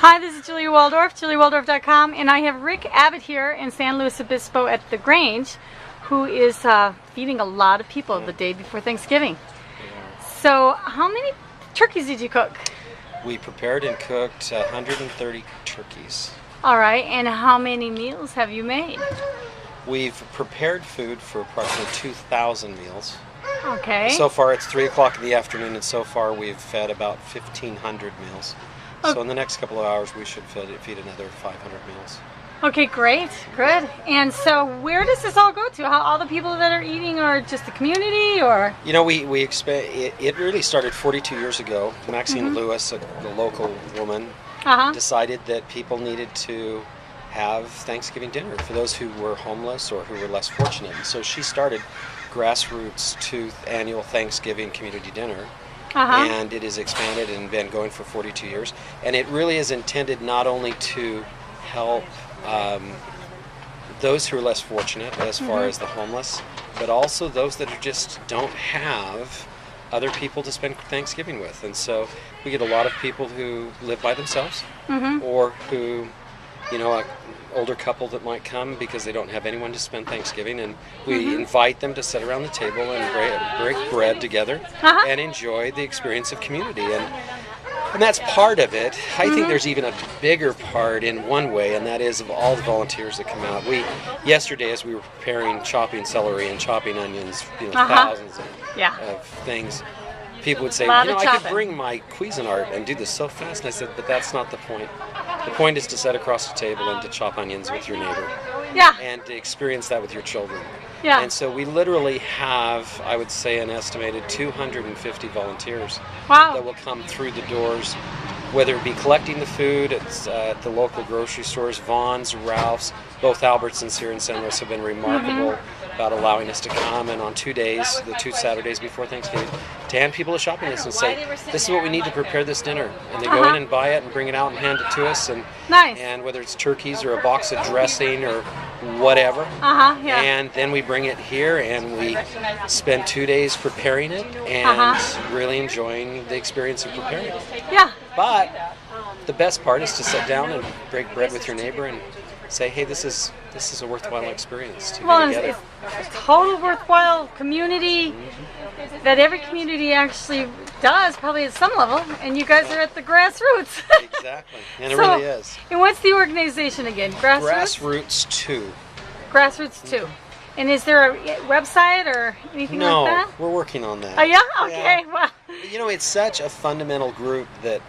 Hi, this is Julia Waldorf, juliawaldorf.com, and I have Rick Abbott here in San Luis Obispo at the Grange, who is feeding a lot of people the day before Thanksgiving. So, how many turkeys did you cook? We prepared and cooked 130 turkeys. All right, and how many meals have you made? We've prepared food for approximately 2,000 meals. Okay. So far it's 3 o'clock in the afternoon, and so far we've fed about 1,500 meals. So in the next couple of hours we should feed another 500 meals. Okay, great, good. And so where does this all go to? How all the people that are eating are just the community, or? You know, we expect it really started 42 years ago. Maxine Lewis, the local woman, decided that people needed to have Thanksgiving dinner for those who were homeless or who were less fortunate. And so she started grassroots to annual Thanksgiving community dinner. And it has expanded and been going for 42 years. And it really is intended not only to help those who are less fortunate as far as the homeless, but also those that are just don't have other people to spend Thanksgiving with. And so we get a lot of people who live by themselves or who, you know, an older couple that might come because they don't have anyone to spend Thanksgiving, and we invite them to sit around the table and break bread together and enjoy the experience of community. And that's part of it. I think there's even a bigger part in one way, and that is of all the volunteers that come out. Yesterday, as we were preparing chopping celery and chopping onions, you know, thousands of things, people would say, you know, I could bring my Cuisinart and do this so fast. And I said, but that's not the point. The point is to sit across the table and to chop onions with your neighbor. And to experience that with your children. And so we literally have, I would say, an estimated 250 volunteers that will come through the doors, whether it be collecting the food at the local grocery stores. Vaughn's, Ralph's, both Albertsons here in San Luis have been remarkable about allowing us to come, and on 2 days, the 2 Saturdays before Thanksgiving, to hand people a shopping list and say, this is what we need to prepare this dinner. And they go in and buy it and bring it out and hand it to us. And whether it's turkeys or a box of dressing or whatever. And then we bring it here and we spend 2 days preparing it and really enjoying the experience of preparing it. But the best part is to sit down and break bread with your neighbor and say, hey, this is a worthwhile experience to be together. It's a total worthwhile community that every community actually does, probably at some level, and you guys are at the grassroots. Exactly, and it really is. And what's the organization again? Grassroots 2. Grassroots 2. And is there a website or anything like that? No, we're working on that. Oh yeah? Okay, well. You know, it's such a fundamental group that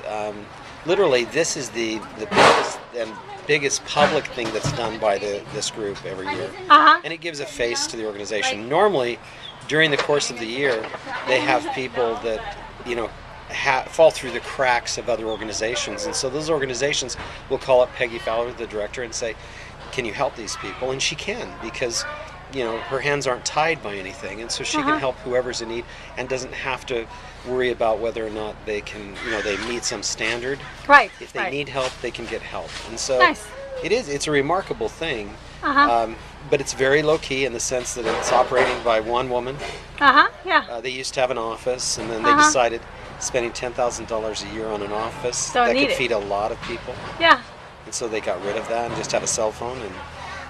literally this is the biggest and biggest public thing that's done by this group every year. And it gives a face to the organization. Normally, during the course of the year, they have people that, you know, fall through the cracks of other organizations. And so those organizations will call up Peggy Fowler, the director, and say, can you help these people? And she can, because, you know, her hands aren't tied by anything, and so she can help whoever's in need and doesn't have to worry about whether or not they can, you know, they meet some standard. If they need help, they can get help. And so it's a remarkable thing. But it's very low key in the sense that it's operating by one woman. They used to have an office, and then they decided spending $10,000 a year on an office that could feed a lot of people. And so they got rid of that and just had a cell phone,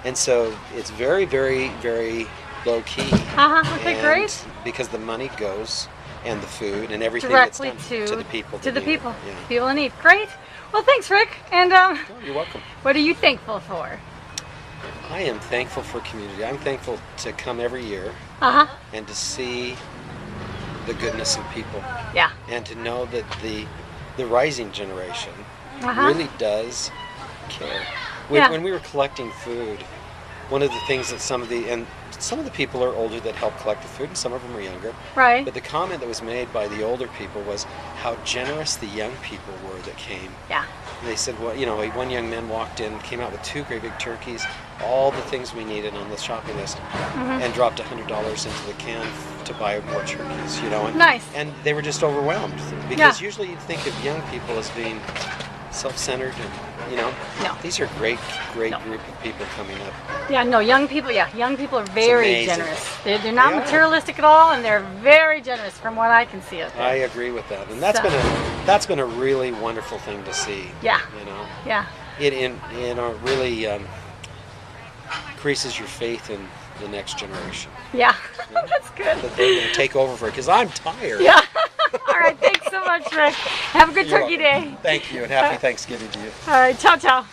and so it's very, very, very low key. Okay, great. Because the money goes, and the food and everything directly gets done to the people. People in need. Great. Well, thanks, Rick. And you're welcome. What are you thankful for? I am thankful for community. I'm thankful to come every year and to see the goodness in people. And to know that the rising generation really does care. When we were collecting food, one of the things that some of the people are older that help collect the food, and some of them are younger. But the comment that was made by the older people was how generous the young people were that came. And they said, well, you know, one young man walked in, came out with 2 great big turkeys, all the things we needed on the shopping list, and dropped $100 into the can to buy more turkeys. You know, and they were just overwhelmed because usually you'd think of young people as being self-centered, and, you know, these are great group of people coming up. Young people are very generous. They're not materialistic at all, and they're very generous from what I can see of it. I agree with that, and that's been that's been a really wonderful thing to see. Yeah. You know, Yeah. it really increases your faith in the next generation. Yeah. That's good. That they're going to take over for it, because I'm tired. Yeah. All right. Thanks so much, Rick. Have a good You're turkey welcome. day. Thank you, and happy Thanksgiving to you. All right. Ciao, ciao.